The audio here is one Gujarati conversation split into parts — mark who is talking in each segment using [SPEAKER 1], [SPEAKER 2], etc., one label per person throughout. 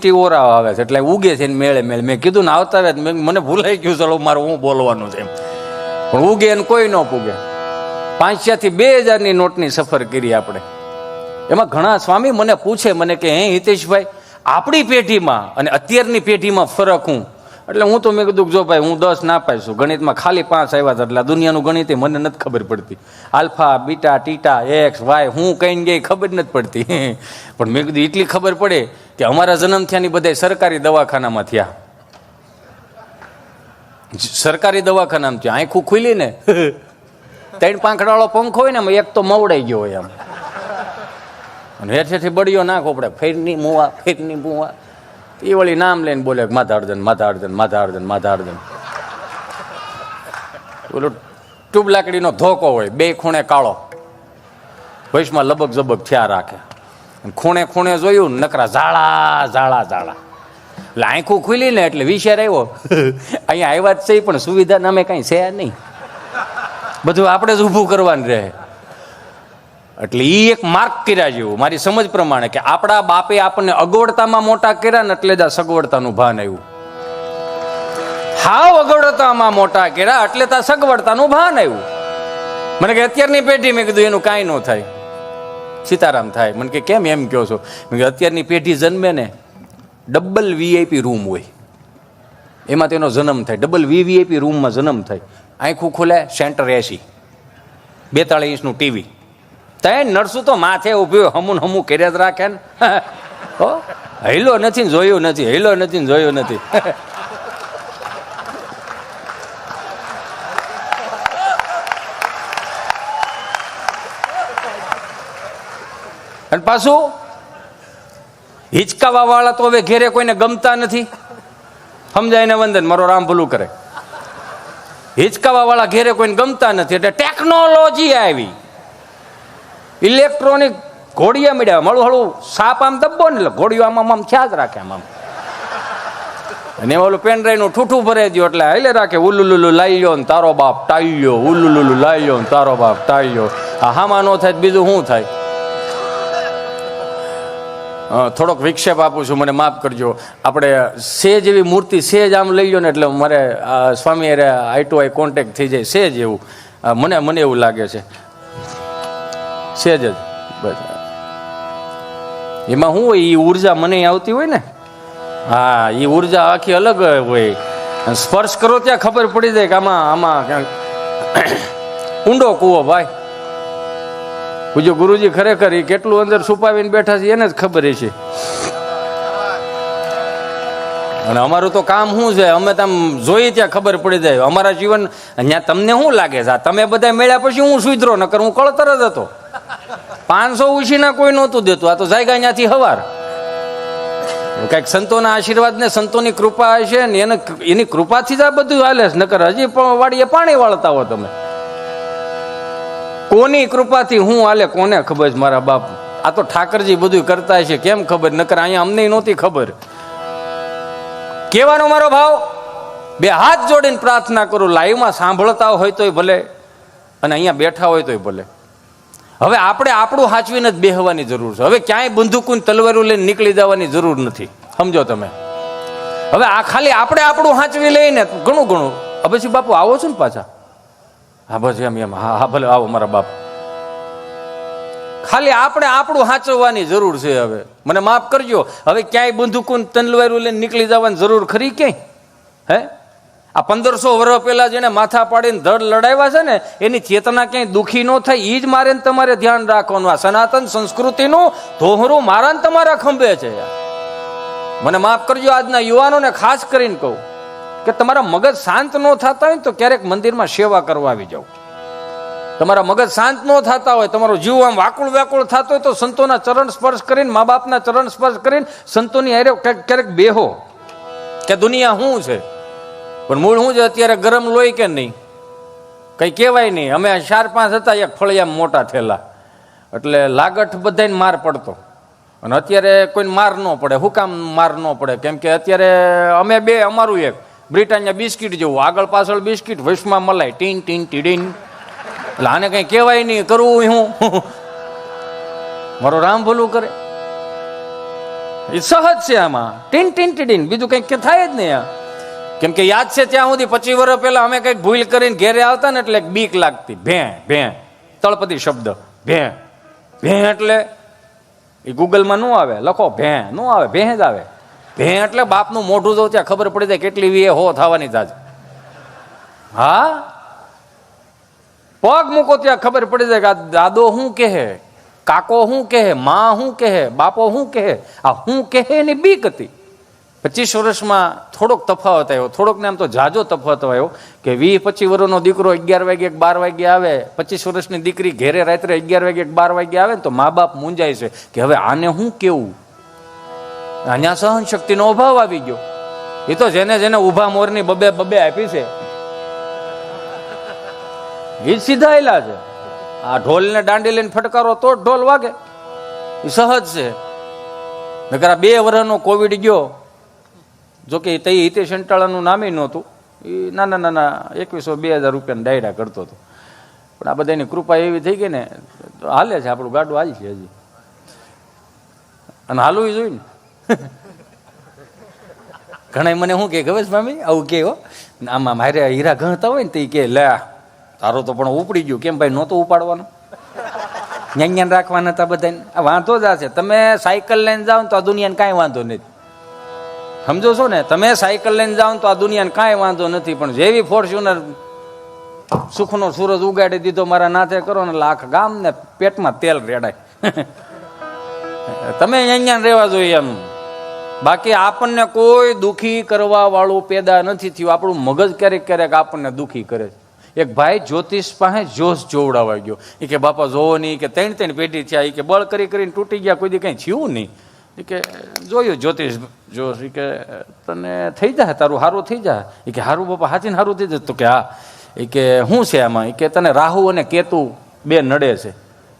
[SPEAKER 1] ઓરા આવે છે એટલે ઉગે છે મેળે મેળે. મેં કીધું ને આવતા આવે મને ભૂલાઈ ગયું, ચલો મારું હું બોલવાનું છે એમ, પણ ઉગે ને કોઈ ન પૂગે. 500 થી 2000ની નોટની સફર કરી આપણે. એમાં ઘણા સ્વામી મને પૂછે, મને કે હે હિતેશભાઈ, આપણી પેઢીમાં અને અત્યારની પેઢીમાં ફરક હું? એટલે હું તો મેં કીધું જો ભાઈ, હું 10 ના પાઈશું, ગણિતમાં ખાલી 5 આવ્યા હતા, એટલે દુનિયાનું ગણિત મને નથી ખબર પડતી. આલ્ફા બીટા ટીટા એક્સ વાય હું કઈ ગઈ ખબર નથી પડતી. પણ મેં કીધું એટલી ખબર પડે કે અમારા જન્મ થયાની બધા સરકારી દવાખાનામાં થયા. સરકારી દવાખાનામાં થયા. આંખું ખુલી ને 3 પાંખડાવાળો પંખો હોય ને, એક તો મવડાઈ ગયો હોય આમ, અને હેઠેથી બળીઓ નાખો પડે, ફેરની મુવા એ વળી નામ લઈને બોલે માધાર્જન માધાર્જન માધાર્જન માધાર્જન. ઓલો ટ્યુબ લાકડીનો ધોકો હોય, 2 ખૂણે કાળો, વૈશમાં લબક ઝબક થયા રાખે, ખૂણે ખૂણે જોયું નકરા ઝાડા ઝાડા ઝાડા. એટલે આંખું ખુલી ને એટલે વિચાર આવ્યો અહીંયા આવ્યા જ છે પણ સુવિધા નામે કાંઈ છે નહીં, બધું આપણે જ ઊભું કરવાનું રહે. એટલે એ એક માર્ક કર્યા જેવું મારી સમજ પ્રમાણે કે આપણા બાપે આપણને અગવડતામાં મોટા કર્યા ને એટલે જ આ સગવડતાનું ભાન આવ્યું. હાવ અગવડતામાં મોટા કર્યા એટલે તો સગવડતાનું ભાન આવ્યું. મને કે અત્યારની પેઢી, મેં કીધું એનું કાંઈ ન થાય, સીતારામ થાય. મને કે કેમ એમ કહો છો? મેં કે અત્યારની પેઢી જન્મે ને ડબલ વીઆઈપી રૂમ હોય, એમાં તેનો જન્મ થાય, ડબલ વીવીઆઈપી રૂમમાં જન્મ થાય. આંખું ખોલે સેન્ટર AC, 42 ઇંચનું ટીવી, 3 નર્સો તો માથે ઉભી હમું હમું કર્યા જ રાખે ને. હેલો નથી ને જોયું નથી, હેલો નથી ને જોયું નથી. અને પાછું હિચકાવા વાળા તો હવે ઘેરે કોઈને ગમતા નથી. સમજાય ને વંદન, મારો રામ ભલું કરે. હિચકાવા વાળા ઘેરે કોઈને ગમતા નથી એટલે ટેકનોલોજી આવી, ઇલેક્ટ્રોનિક ઘોડિયા મળ્યા, મળું હળું સાપ આમ દબ્બો ને એટલે ઘોડીઓ આમ આમ ખ્યાલ રાખે આમ આમ, અને ઓલું પેનડ્રાઈવ નું ઠૂઠું ભરાઈ દો એટલે હાલે રાખે ઉલ્લુલુલુ લાઈયો ને તારો બાપ ટાઈયો, ઉલ્લુલુલુ લાઈયો ને તારો બાપ ટાઈયો. આ હામાં ન થાય બીજું શું થાય? થોડોક વિક્ષેપ આપું છું, મને માફ કરજો. આપણે સેજ એવી મૂર્તિ સેજ આમ લઈ લો ને એટલે મારે સ્વામી અરે આઈ ટુ આઈ કોન્ટેક્ટ થઈ જાય, સેજ એવું મને એવું લાગે છે, સેજ જ બસ. એમાં શું હોય, એ ઉર્જા મને આવતી હોય ને, હા એ ઉર્જા આખી અલગ હોય. સ્પર્શ કરો ત્યાં ખબર પડી જાય કે આમાં ક્યાંક ઊંડો કૂવો ભાઈ. પૂજો ગુરુજી ખરેખર એ કેટલું અંદર છુપાવીને બેઠા છે એને જ ખબર છે. અને અમારું તો કામ શું છે, અમે તો જોઈ ત્યાં ખબર પડી જાય. અમારા જીવન અહીંયા તમને શું લાગે છે, તમે બધા મળ્યા પછી હું સુધરો, નકર હું કળતર જ હતો. 500 ઉછીના કોઈ નહોતું દેતું, આ તો જાયગા ત્યાંથી હવાર. કઈક સંતોના આશીર્વાદ ને સંતોની કૃપા હશે ને એની કૃપાથી જ આ બધું હાલે છે, નકર હજી વાડીએ પાણી વાળતા હો તમે. કોની કૃપાથી હું હાલે કોને ખબર છે મારા બાપ. આ તો ઠાકરજી બધું કરતા છે, કેમ ખબર? નકર અહીંયા અમને નહોતી ખબર. કહેવાનો મારો ભાવ, 2 હાથ જોડીને પ્રાર્થના કરું, લાઈવમાં સાંભળતા હોય તોય ભલે અને અહીંયા બેઠા હોય તોય ભલે. હવે આપણે આપણું સાચવીને જ બેહવાની જરૂર છે. હવે ક્યાંય બંદૂકું તલવારું લઈને નીકળી જવાની જરૂર નથી, સમજો તમે. હવે આ ખાલી આપણે આપણું સાચવી લઈને ઘણું ઘણું. પછી બાપુ આવો છો ને પાછા? હા બસ એમ હા ભલે આવો મારા બાપ. ખાલી આપણે આપણું સાચવવાની જરૂર છે. હવે મને માફ કરજો, હવે ક્યાંય બંદૂકું તલવારું લઈને નીકળી જવાની જરૂર ખરી ક્યાંય? હે, આ 1500 વર્ષ પહેલા જેને માથા પાડીને ધડ લડાવ્યા છે ને, એની ચેતના ક્યાંય દુઃખી ન થાય એ જ મારે ને તમારે ધ્યાન રાખવાનું. આ સનાતન સંસ્કૃતિનું ધોહરું મારા ને તમારા ખંભે છે. મને માફ કરજો, આજના યુવાનોને ખાસ કરીને કહું કે તમારા મગજ શાંત ન થતા હોય તો ક્યારેક મંદિરમાં સેવા કરવા આવી જાઓ. તમારા મગજ શાંત ન થતા હોય, તમારો જીવ આમ વાકુળ વ્યાકુળ થતો હોય તો સંતોના ચરણ સ્પર્શ કરીને, મા બાપના ચરણ સ્પર્શ કરીને સંતોની હારે ક્યારેક બેહો કે દુનિયા શું છે. પણ મૂળ શું છે, અત્યારે ગરમ લોહી કે નહીં, કઈ કહેવાય નહીં. અમે 4-5 હતા, એક ફળિયામાં મોટા થયેલા, એટલે લાગઠ બધાને માર પડતો. અને અત્યારે કોઈને માર ન પડે. શું કામ માર ન પડે? કેમ કે અત્યારે અમે 2, અમારું એક બ્રિટાનિયા બિસ્કીટ જેવું, આગળ પાછળ બિસ્કીટ, વૈશમાં મલાઈ, ટીન ટીન ટીડીન. એટલે આને કઈ કહેવાય નહીં, કરવું હું મારો રામ ભલું કરે. એ સહજ છે આમાં, ટીન ટીન ટીન, બીજું કંઈક થાય જ નહીં. કેમ કે યાદ છે ત્યાં સુધી 25 વર્ષ પહેલા અમે કંઈક ભૂલ કરીને ઘેરે આવતા ને એટલે બીક લાગતી. ભે તળપદી શબ્દ ભે એટલે એ ગૂગલમાં ન આવે, લખો ભે ન આવે, ભે જ આવે. ભે એટલે બાપનું મોઢું જો ત્યાં ખબર પડી જાય કેટલી વીએ હો થવાની જાજ. હા, પગ મૂકો ત્યાં ખબર પડી જાય કે આ દાદો શું કહે, કાકો શું કહે, માં શું કહે, બાપો શું કહે. આ શું કહે એની બીક હતી. 25 વર્ષમાં થોડોક તફાવત આવ્યો, થોડોક ને આમ તો જાજો તફાવત આવ્યો કે 20-25 વર્ષનો દીકરો 11 વાગે 12 વાગે આવે, 25 વર્ષની દીકરી ઘેરે રાત્રે 11 વાગે 12 વાગે આવે ને તો મા બાપ મૂંઝાય છે કે હવે આને શું કેવું. અહીંયા સહન શક્તિનો અભાવ આવી ગયો. એ તો જેને જેને ઊભા મોરની બબે આપી છે એ જ સીધા એલા છે. આ ઢોલ ને દાંડી લઈને ફટકારો તો જ ઢોલ વાગે, એ સહજ છે. નકર 2 વર્ષનો કોવિડ ગયો, જોકે તે હિતેશ અંટાળાનું નામે નહોતું, એ નાના 2100-2000 રૂપિયાના ડાયરા કરતો હતો. પણ આ બધાની કૃપા એવી થઈ ગઈ ને હાલે છે, આપણું ગાડું હાલ છે હજી, અને હાલવું જોઈએ ને. ઘણા મને શું કે ખબર છે મામી, આવું કે આમાં મારે હીરા ગણતા હોય ને તો કે લે તારો તો પણ ઉપડી ગયું. કેમ ભાઈ, નહોતું ઉપાડવાનું, જ્ઞાન રાખવાના હતા બધાને. આ વાંધો જ આ છે. તમે સાયકલ લઈને જાઓ ને તો આ દુનિયાને કાંઈ વાંધો નથી, સમજો છો ને. તમે સાયકલ લઈને જાઓ ને તો આ દુનિયાને કાંઈ વાંધો નથી, પણ જેવી ફોર્ચ્યુનર સુખનો સૂરજ ઉગાડી દીધો મારા નાથે કરો ને લાખ ગામ ને પેટમાં તેલ રેડાય. તમે અહીંયા રહેવા જોઈએ એમ. બાકી આપણને કોઈ દુઃખી કરવા વાળું પેદા નથી થયું. આપણું મગજ ક્યારેક ક્યારેક આપણને દુઃખી કરે છે. એક ભાઈ જ્યોતિષ પાસે જોશ જોવડાવા ગયો. એ કે બાપા જોવો નહીં, કે 3 પેઢી થયા, એ કે બળ કરીને તૂટી ગયા, કોઈ દી કંઈ થયું નહીં. એ કે જોયું જ્યોતિષ જોશ, એ કે તને થઈ જાય, તારું સારું થઈ જાય. એ કે સારું બાપા, હાચીને સારું થઈ જાય. તો કે હા. એ કે શું છે આમાં? એ કે તને રાહુ અને કેતુ 2 નડે છે.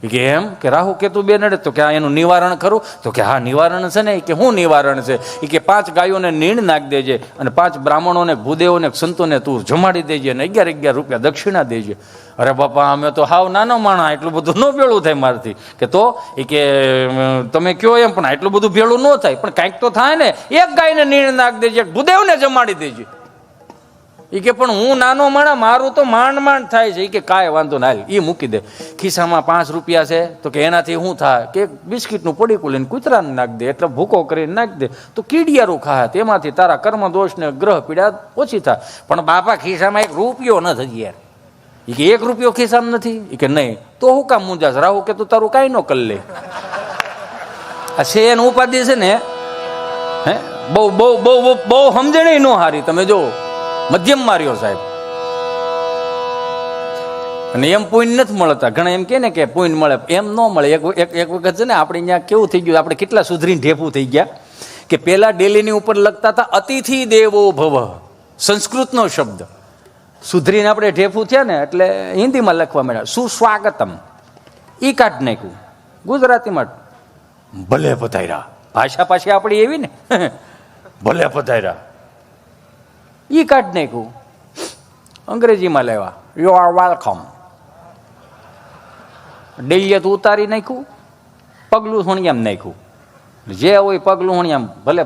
[SPEAKER 1] એ કે એમ કે રાહુ કેતુ 2 નડે? તો કે આ એનું નિવારણ કરું? તો કે હા નિવારણ છે ને. એ કે શું નિવારણ છે? એ કે 5 ગાયોને નીણ નાખી દેજે અને 5 બ્રાહ્મણોને ભૂદેવોને સંતોને તું જમાડી દેજે અને 11 રૂપિયા દક્ષિણા દેજે. અરે બાપા, અમે તો હાવ નાનો માણા, એટલું બધું ન ભેળું થાય મારથી. કે તો એ કે તમે કયો એમ, પણ એટલું બધું ભેળું ન થાય, પણ કાંઈક તો થાય ને. 1 ગાયને નીણ નાખી દેજે, ભૂદેવને જમાડી દેજે. એ કે પણ હું નાનો માણા, મારું તો માંડ થાય છે. એ કે કાંઈ વાંધો ના, એ મૂકી દે. ખિસ્સામાં 5 રૂપિયા છે, તો કે એનાથી શું થાય કે બિસ્કીટનું પડીકું લઈને કૂતરાને નાખી દે, એટલે ભૂકો કરીને નાખી દે તો કીડિયારું ખાય, તેમાંથી તારા કર્મ દોષ ને ગ્રહ પીડા ઓછી થાય. પણ બાપા ખિસ્સામાં 1 રૂપિયો નથી યાર. એ કે 1 રૂપિયો ખિસ્સામાં નથી? એ કે નહીં. તો હું કામ મૂંઝાશ? રાહુ કે તું તારું કાંઈ ન કરી લે. આ છે એનું ઉપાધિ છે ને. હે બહુ બહુ બહુ બહુ સમજણ ન હારી. તમે જો મધ્યમ માર્યો સાહેબ. અને એમ પોઈન્ટ નથી મળતા. ઘણા એમ કે ને કે પોઈન્ટ મળે, એમ ન મળે. એક વખત છે ને આપણે અહીંયા કેવું થઈ ગયું, આપણે કેટલા સુધરીને ઢેફું થઈ ગયા કે પેલા ડેલીની ઉપર લખતા હતા અતિથિ દેવો ભવ, સંસ્કૃતનો શબ્દ. સુધરીને આપણે ઢેફું થયા ને એટલે હિન્દીમાં લખવા માંડ્યા સુસ્વાગતમ. ઈ કાઢ નાખ્યું ગુજરાતીમાં ભલે પધાર્યા. ભાષા પાછી આપણી એવી ને, ભલે પધાર્યા. ઈ કાઢ નાખ્યું અંગ્રેજીમાં લેવા યુ આર વેલકમ. ડેલીએ તો ઉતારી નાખ્યું, પગલું હોણિયામ નાખ્યું. જે હોય પગલું હોણિયામ ભલે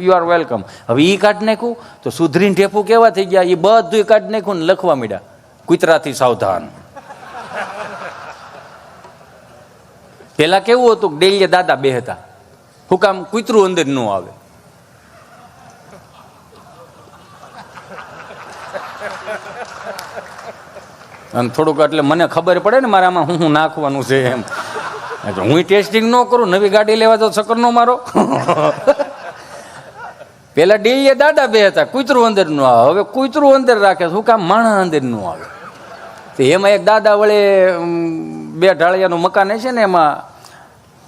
[SPEAKER 1] યુ આર વેલકમ. હવે ઈ કાઢ નાખ્યું તો સુધરીને ઢેફું કેવા થઈ ગયા, એ બધું કાઢ નાખ્યું ને લખવા માંડ્યા કૂતરાથી સાવધાન. પેલા કેવું હતું, ડેલીએ દાદા બે હતા. હું કામ? કૂતરું અંદર ન આવે. અને થોડુંક એટલે મને ખબર પડે ને મારે આમાં હું નાખવાનું છે એમ. હું ટેસ્ટિંગ ન કરું, નવી ગાડી લેવા તો ચક્કર નો મારો. પેલા ડેલીએ દાદા બે હતા, કૂતરું અંદર નું આવે. હવે કૂતરું અંદર રાખે, શું કામ? માણસ અંદર નું આવે. તો એમાં એક દાદા વળે 2 ઢાળિયાનું મકાન છે ને, એમાં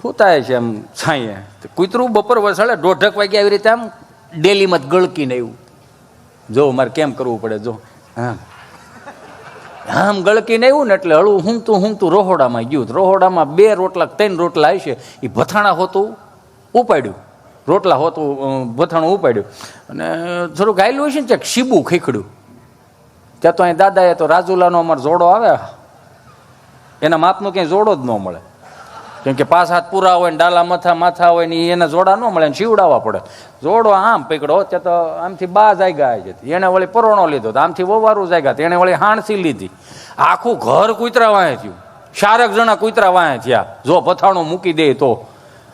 [SPEAKER 1] સુતાય છે એમ છાંયે. કૂતરું બપોર વસાડે 1:30 વાગે આવી રીતે આમ ડેલીમાં ગળકીને આવ્યું. જો મારે કેમ કરવું પડે જો. હા આમ ગળકીને આવ્યું ને એટલે હળવું હુંતું રોહોડામાં ગયું. રોહોડામાં 2 રોટલા 3 રોટલા આવશે, એ ભથાણા હોતું ઉપાડ્યું, રોટલા હોતું ભથાણું ઉપાડ્યું અને થોડુંક ગાયેલું હશે ને ત્યાં શીબું ખીખડ્યું. ત્યાં તો અહીં દાદાએ તો રાજુલાનો અમારો જોડો આવે, એના માપનો ક્યાંય જોડો જ ન મળે. કેમ કે 5 હાથ પૂરા હોય ને ડાલા માથા હોય ને એને જોડા ન મળે ને શીવડાવવા પડે. જોડો આમ પકડો ત્યાં તો આમથી બા જાગ્યા જતી, એને વળી પરોણો લીધો, આમથી વવારું જાગ્યા, એને વળી હાણસી લીધી. આખું ઘર કૂતરા વાંહે થયું, 4 જણા કૂતરા વાંહે થયા. જો પથાણું મૂકી દે તો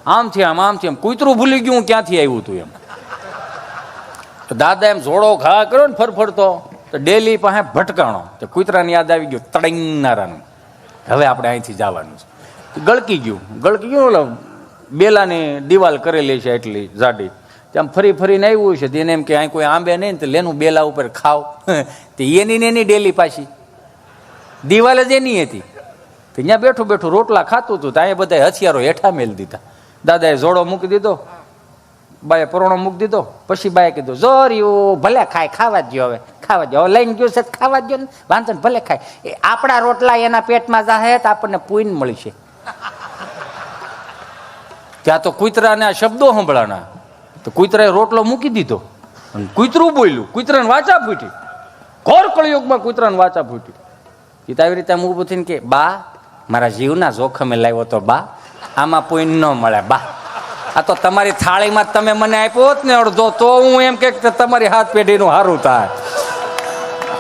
[SPEAKER 1] આમથી આમ કૂતરું ભૂલી ગયું ક્યાંથી આવ્યું હતું એમ. દાદા એમ જોડો ઘા કર્યો ને ફરફરતો તો ડેલી પાસે ભટકાણો તો કૂતરાને યાદ આવી ગયું તળંગનારાનું, હવે આપણે અહીંથી જવાનું છે. ગળકી ગયું ઓલો બેલાની દિવાલ કરેલી છે એટલી જાડી, ત્યાં ફરીને આવ્યું છે. એને એમ કે અહીં કોઈ આંબે નહીં ને તો લેનું બેલા ઉપર ખાવ. તો એની ડેલી પાછી દિવાલ જ એની હતી. તો ત્યાં બેઠું રોટલા ખાતું હતું તો અહીંયા બધા હથિયારો હેઠા મેળ દીધા. દાદાએ જોડો મૂકી દીધો, બાએ પરોણો મૂકી દીધો. પછી બાએ કીધું જોર્યું ભલે ખાય, ખાવા જ હવે ખાવા જ, હવે લઈને ગયો છે ખાવા જ ને, વાંધો ને ભલે ખાય. એ આપણા રોટલા એના પેટમાં જાહે તો આપણને પૂન મળશે. ત્યાં તો કૂતરાને આ શબ્દો સંભળાના, તો કૂતરાએ રોટલો મૂકી દીધો અને કૂતરું બોલ્યું, કૂતરાને વાચા ફૂટી. ઘોર કળિયુગમાં કૂતરાને વાચા ફૂટી. એ તો આવી રીતે આમ ઊભું થઈને કે બા મારા જીવના જોખમે લાવ્યો તો બા, આમાં પૂન ન મળે બા. આ તો તમારી થાળીમાં તમે મને આપ્યો હોત ને અડધો તો હું એમ કે તમારી હાથ પેઢીનું સારું થાય.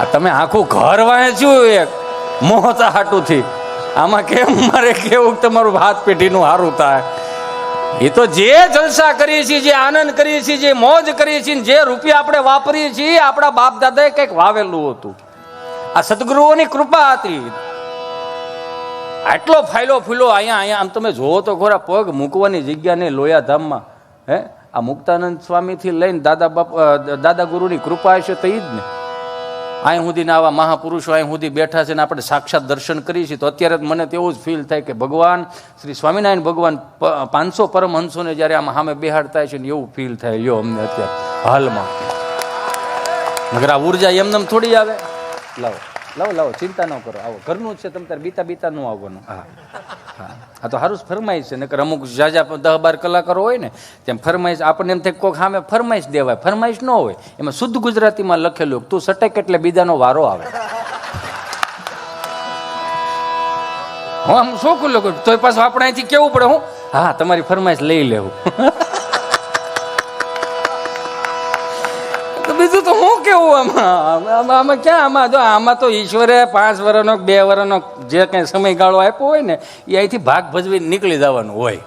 [SPEAKER 1] આ તમે આખું ઘર વાંચ્યું એક મોહતા હાટુથી, આમાં કેમ મારે કેવું તમારું હાથ પેઢીનું સારું થાય. એ તો જે જલસા કરીએ છીએ, જે આનંદ કરીએ છીએ, જે મોજ કરીએ છીએ, જે રૂપિયા આપણે વાપરીએ છીએ, આપણા બાપ દાદાએ કંઈક વાવેલું હતું. આ સદગુરુઓની કૃપા હતી. આટલો ફાયલો ફૂલો અહીંયા આમ તમે જોવો તો ખોરા પગ મૂકવાની જગ્યા નહીં લોયાધામમાં. આ મુક્તાનંદ સ્વામીથી લઈને દાદા ગુરુની કૃપા હશે તો એ જ ને. અહીં સુધીના આવા મહાપુરુષો અહીં સુધી બેઠા છે ને આપણે સાક્ષાત દર્શન કરીએ છીએ. તો અત્યારે મને તેવું જ ફીલ થાય કે ભગવાન શ્રી સ્વામિનારાયણ ભગવાન 500 પરમહંસોને જ્યારે આમાં સામે બેહાડતા છે ને એવું ફીલ થાય યો અમને અત્યારે હાલમાં. મગર આ ઉર્જા એમને થોડી આવે. લાવો ચિંતા ન કરો, આવો ઘરનું જ છે, તમે તારે બીતા ન આવવાનું. હા આ તો સારું ફરમાઈશ છે. નકર અમુક જાજા 10-12 કલાકારો હોય ને તેમ ફરમાઈશ આપણને એમ થાય કોઈક સામે ફરમાઈશ દેવાય. ફરમાઈશ ન હોય, એમાં શુદ્ધ ગુજરાતીમાં લખેલું તું સટક એટલે બીજાનો વારો આવે. હું આમ શોખું લોકો તો પાછું આપણે અહીંથી કેવું પડે, હું હા તમારી ફરમાઈશ લઈ લેવું. બીજું તો હું કેવું આમાં ક્યાં, આમાં તો ઈશ્વરે 5 વર્ષનો 2 વર્ષનો જે કંઈ સમયગાળો આપ્યો હોય ને એ અહીંથી ભાગ ભજવી નીકળી જવાનું હોય.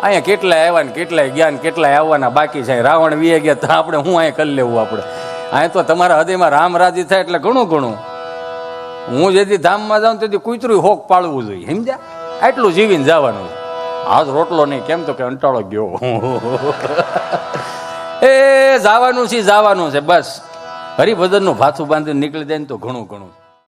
[SPEAKER 1] અહીંયા કેટલાય આવ્યા ને કેટલાય ગયા ને કેટલાય આવવાના બાકી છે. રાવણ વીએ ગયા તો આપણે હું અહીંયા કરી લેવું. આપણે અહીંયા તો તમારા હૃદયમાં રામ રાજી થાય એટલે ઘણું. હું જેથી ધામમાં જાઉં તેથી કૂતરું હોક પાળવું જોઈએ, સમજ્યા? આટલું જીવીને જવાનું. આજ રોટલો નહીં કેમ તો કે અંટાળો ગયો. જવાનું છે બસ. હરિભજનનું ભાથું બાંધીને નીકળી જાય ને તો ઘણું.